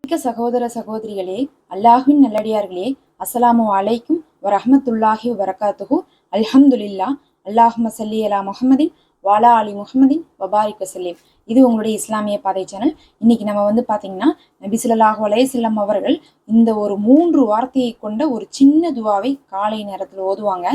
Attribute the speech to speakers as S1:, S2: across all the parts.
S1: மிக்க சகோதர சகோதரிகளே, அல்லாஹ்வின் நல்லடியார்களே, அஸ்ஸலாமு அலைக்கும் வரஹ்மத்துல்லாஹி வபரகாத்துஹு. அல்ஹம்துலில்லா. அல்லாஹும்ம ஸல்லி அலா முஹம்மதின் வஅலா ஆலி முஹம்மதின் வபாரிக் வஸல்லிம். இது உங்களுடைய இஸ்லாமிய பாதை சேனல். இன்னைக்கு நம்ம பார்த்தீங்கன்னா, நபி ஸல்லல்லாஹு அலைஹி வஸல்லம் அவர்கள் இந்த ஒரு 3 வார்த்தையை கொண்ட ஒரு சின்ன துவாவை காலை நேரத்தில் ஓதுவாங்க.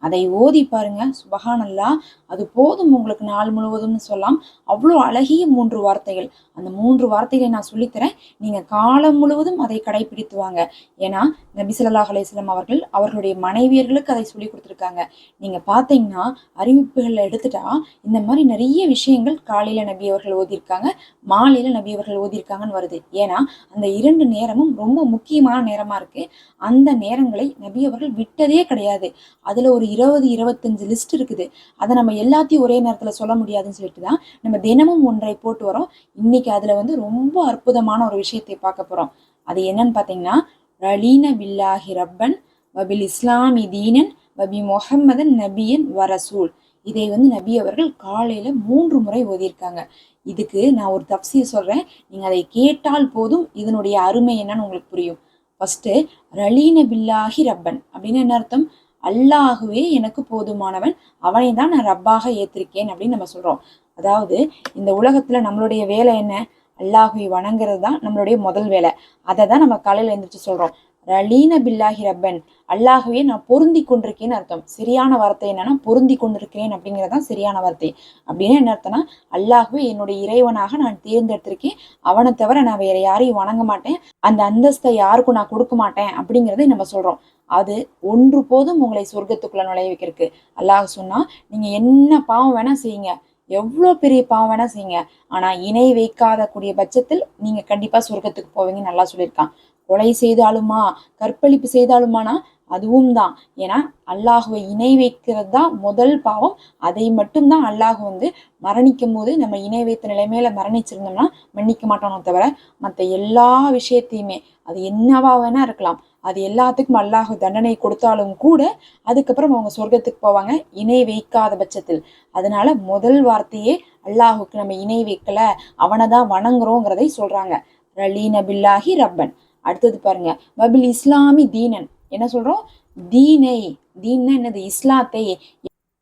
S1: அதை ஓதி பாருங்க, சுபஹானல்லாஹ். அது போதும் உங்களுக்கு நாள் முழுவதும்னு சொல்லலாம். அவ்வளோ அழகிய 3 வார்த்தைகள். அந்த 3 வார்த்தைகளை நான் சொல்லித்தரேன். நீங்க காலம் முழுவதும் அதை கடைபிடித்து வாங்க. ஏன்னா நபி ஸல்லல்லாஹு அலைஹி வஸல்லம் அவர்கள் அவர்களுடைய மனைவியர்களுக்கு அதை சொல்லி கொடுத்துருக்காங்க. நீங்க பார்த்தீங்கன்னா அறிவிப்புகள் எடுத்துட்டா இந்த மாதிரி நிறைய விஷயங்கள் காலையில நபி அவர்கள் ஓதியிருக்காங்க, மாலையில நபி அவர்கள் ஓதியிருக்காங்கன்னு வருது. ஏன்னா அந்த 2 நேரமும் ரொம்ப முக்கியமான நேரமா இருக்கு. அந்த நேரங்களை நபி அவர்கள் விட்டதே கிடையாது. அதுல ஒரு 20 25 லிஸ்ட் இருக்குது. அதை நம்ம எல்லாத்தையும் ஒரே நேரத்துல சொல்ல முடியாதுன்னு சொல்லிட்டு தான் நம்ம தினமும் ஒன்றை போட்டு வரோம். இன்னைக்கு அதுல ரொம்ப அற்புதமான ஒரு விஷயத்தை பார்க்க போறோம். அது என்னன்னு பார்த்தீங்கன்னா, ரலீன பில்லாஹி ரப்பன் வபில் இஸ்லாமி தீனன் வபி முஹம்மதன் நபியன் வரசூல். இதை நபி அவர்கள் காலையில 3 முறை ஓதியிருக்காங்க. இதுக்கு நான் ஒரு தப்சீர் சொல்றேன். நீங்க அதை கேட்டால் போதும் இதனுடைய அருமை என்னன்னு உங்களுக்கு புரியும். ஃபர்ஸ்ட், ரலீன பில்லாஹி ரப்பன் அப்படின்னு என்ன அர்த்தம்? அல்லாஹுவே எனக்கு போதுமானவன், அவனை தான் நான் ரப்பாக ஏத்திருக்கேன் அப்படின்னு நம்ம சொல்றோம். அதாவது இந்த உலகத்துல நம்மளுடைய வேலை என்ன? அல்லாஹுவை வணங்குறது தான் நம்மளுடைய முதல் வேலை. அதை தான் நம்ம காலையில எழுந்திரிச்சு சொல்றோம். ரலீன பில்லாஹி ரப்பன், அல்லாஹுவே நான் பொருந்தி கொண்டிருக்கேன்னு அர்த்தம். சரியான வார்த்தை என்னன்னா பொருந்தி கொண்டிருக்கிறேன் அப்படிங்கிறதான் சரியான வார்த்தை. அப்படின்னு என்ன அர்த்தம்னா, அல்லாஹுவே என்னுடைய இறைவனாக நான் தேர்ந்தெடுத்திருக்கேன், அவனை தவிர நான் வேற யாரையும் வணங்க மாட்டேன், அந்த அந்தஸ்தை யாருக்கும் நான் கொடுக்க மாட்டேன் அப்படிங்கிறதை நம்ம சொல்றோம். அது ஒன்று போதும் உங்களை சொர்க்கத்துக்குள்ள நுழைய வைக்கிறதுக்கு. அல்லாஹ் சொன்னா, நீங்க என்ன பாவம் வேணா செய்யுங்க, எவ்வளோ பெரிய பாவம் வேணா செய்யுங்க, ஆனா இணை வைக்காத கூடிய பட்சத்தில் நீங்க கண்டிப்பா சொர்க்கத்துக்கு போவீங்கன்னு நல்லா சொல்லியிருக்கான். கொலை செய்தாலுமா, கற்பழிப்பு செய்தாலுமானா அதுவும் தான். ஏன்னா அல்லாஹுவை இணை வைக்கிறது தான் முதல் பாவம். அதை மட்டும்தான் அல்லாஹ் மரணிக்கும் போது நம்ம இணை வைத்த நிலைமையில மரணிச்சிருந்தோம்னா மன்னிக்க மாட்டானோ தவிர மற்ற எல்லா விஷயத்தையுமே, அது என்னவா வேணா இருக்கலாம், அது எல்லாத்துக்கும் அல்லாஹ் தண்டனை கொடுத்தாலும் கூட அதுக்கப்புறம் அவங்க சொர்க்கத்துக்கு போவாங்க, இணை வைக்காத பட்சத்தில். அதனால முதல் வார்த்தையே அல்லாஹுக்கு நம்ம இணை வைக்கல, அவனை தான் வணங்குறோங்கிறதை சொல்றாங்க. ரலீன பில்லாஹி ரப்பன். அடுத்தது பாருங்க, வபில் இஸ்லாமி தீனன். என்ன சொல்றோம்? தீனை, தீன்னா என்னது? இஸ்லாத்தை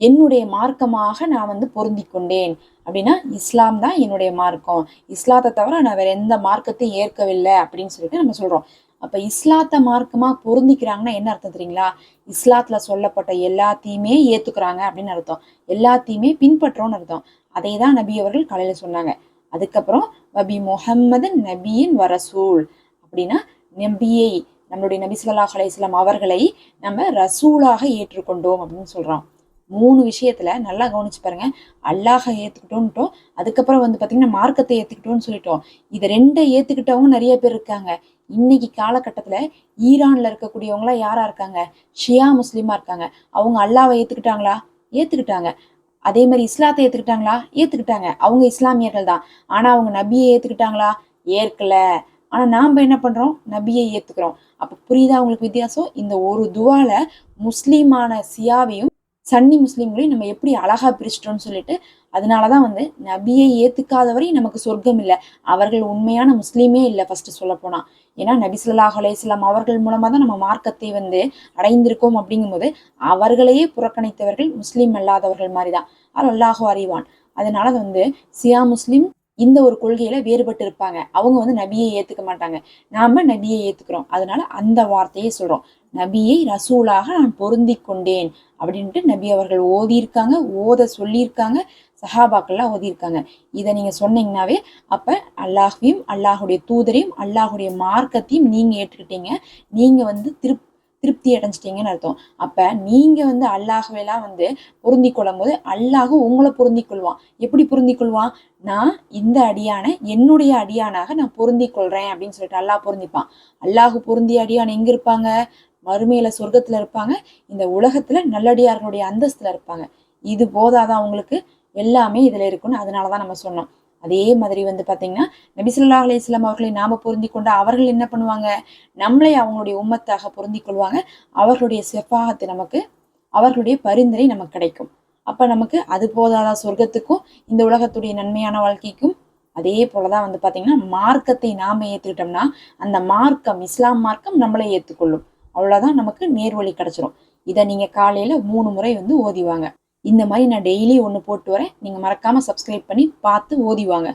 S1: என்னுடைய மார்க்கமாக நான் பொருந்தி கொண்டேன். அப்படின்னா இஸ்லாம் தான் என்னுடைய மார்க்கம், இஸ்லாத்தை தவிர நான் வேற எந்த மார்க்கத்தையும் ஏற்கவில்லை அப்படின்னு சொல்லிட்டு நம்ம சொல்றோம். அப்ப இஸ்லாத்த மார்க்கமா பொருந்திக்கிறாங்கன்னா என்ன அர்த்தம் தெரியுங்களா? இஸ்லாத்துல சொல்லப்பட்ட எல்லாத்தையுமே ஏத்துக்கிறாங்க அப்படின்னு அர்த்தம், எல்லாத்தையுமே பின்பற்றோன்னு அர்த்தம். அதை தான் நபி அவர்கள் காலையில சொன்னாங்க. அதுக்கப்புறம் வபி முஹம்மதன் நபியின் வரசூல் அப்படின்னா, நபியை, நம்மளுடைய நபி ஸல்லல்லாஹு அலைஹி வஸல்லம் அவர்களை நம்ம ரசூலாக ஏற்றுக்கொண்டோம் அப்படின்னு சொல்றோம். 3 விஷயத்துல நல்லா கவனிச்சு பாருங்க. அல்லாஹை ஏத்துக்கிட்டோன்ட்டோம், அதுக்கப்புறம் பாத்தீங்கன்னா மார்க்கத்தை ஏத்துக்கிட்டோம்னு சொல்லிட்டோம். இதை 2 ஏத்துக்கிட்டவங்க நிறைய பேர் இருக்காங்க. இன்னைக்கு காலகட்டத்துல ஈரான்ல இருக்கக்கூடியவங்களா யாரா இருக்காங்க? ஷியா முஸ்லிமா இருக்காங்க. அவங்க அல்லாவை ஏத்துக்கிட்டாங்களா? ஏத்துக்கிட்டாங்க. அதே மாதிரி இஸ்லாத்தை ஏத்துக்கிட்டாங்களா? ஏத்துக்கிட்டாங்க. அவங்க இஸ்லாமியர்கள் தான். ஆனா அவங்க நபியை ஏத்துக்கிட்டாங்களா? ஏற்கல. ஆனா நாம என்ன பண்றோம்? நபியை ஏத்துக்கிறோம். அப்ப புரியுதா உங்களுக்கு வித்தியாசம்? இந்த ஒரு துவால முஸ்லீமான சியாவையும் சன்னி முஸ்லீம்களையும் நம்ம எப்படி அழகா பிரிச்சிட்டோம்னு சொல்லிட்டு, அதனாலதான் நபியை ஏத்துக்காதவரை நமக்கு சொர்க்கம் இல்லை, அவர்கள் உண்மையான முஸ்லீமே இல்லை ஃபர்ஸ்ட் சொல்ல போனா. ஏன்னா நபி ஸல்லல்லாஹு அலைஹி வஸல்லம் அவர்கள் மூலமா தான் நம்ம மார்க்கத்தை அடைந்திருக்கோம். அப்படிங்கும்போது அவர்களையே புறக்கணித்தவர்கள் முஸ்லீம் அல்லாதவர்கள் மாதிரிதான். அது அல்லாஹ் அறிவான். அதனால சியா முஸ்லீம் இந்த ஒரு கொள்கையில வேறுபட்டு இருப்பாங்க. அவங்க நபியை ஏத்துக்க மாட்டாங்க, நாம நபியை ஏத்துக்கிறோம். அதனால அந்த வார்த்தையை சொல்றோம், நபியை ரசூலாக நான் பொருந்தி கொண்டேன் அப்படின்ட்டு நபி அவர்கள் ஓதியிருக்காங்க, ஓத சொல்லியிருக்காங்க, சஹாபாக்கள்லாம் ஓதியிருக்காங்க. இதை நீங்க சொன்னீங்கன்னாவே அப்ப அல்லாஹையும் அல்லாஹுடைய தூதரையும் அல்லாஹுடைய மார்க்கத்தையும் நீங்க ஏற்றுக்கிட்டீங்க, நீங்க திருப்தி அடைஞ்சிட்டீங்கன்னு அர்த்தம். அப்ப நீங்க அல்லாஹுவெல்லாம் பொருந்தி கொள்ளும் போது அல்லாஹும் உங்களை பொருந்தி கொள்வான். எப்படி பொருந்தி கொள்வான்? நான் இந்த அடியான என்னுடைய அடியானாக நான் பொருந்தி கொள்றேன் அப்படின்னு சொல்லிட்டு அல்லாஹ் பொருந்திப்பான். அல்லாஹு பொருந்திய அடியான் எங்க இருப்பாங்க? மறுமையில சொர்க்கத்துல இருப்பாங்க, இந்த உலகத்துல நல்லடியார்களுடைய அந்தஸ்துல இருப்பாங்க. இது போதாதான் உங்களுக்கு? எல்லாமே இதுல இருக்குன்னு அதனாலதான் நம்ம சொன்னோம். அதே மாதிரி பாத்தீங்கன்னா, நபி ஸல்லல்லாஹு அலைஹி வஸல்லம் அவர்களை நாம பொருந்தி கொண்டா அவர்கள் என்ன பண்ணுவாங்க? நம்மளை அவங்களுடைய உம்மத்தாக பொருந்தி கொள்வாங்க. அவர்களுடைய ஷஃபாஅத் நமக்கு, அவர்களுடைய பரிந்துரை நமக்கு கிடைக்கும். அப்ப நமக்கு அது போதாதான் சொர்க்கத்துக்கும் இந்த உலகத்துடைய நன்மையான வாழ்க்கைக்கும்? அதே போலதான் வந்து பாத்தீங்கன்னா மார்க்கத்தை நாம ஏத்துக்கிட்டோம்னா அந்த மார்க்கம் இஸ்லாம் மார்க்கம் நம்மளை ஏத்துக்கொள்ளும். அவ்வளவுதான், நமக்கு நேர்வழி கிடைச்சிரும். இதை நீங்க காலையில 3 முறை வந்து ஓதிவாங்க. இந்த மாதிரி நான் டெய்லி ஒன்று போட்டு வரேன். நீங்க மறக்காம சப்ஸ்கிரைப் பண்ணி பார்த்து ஓதிவாங்க.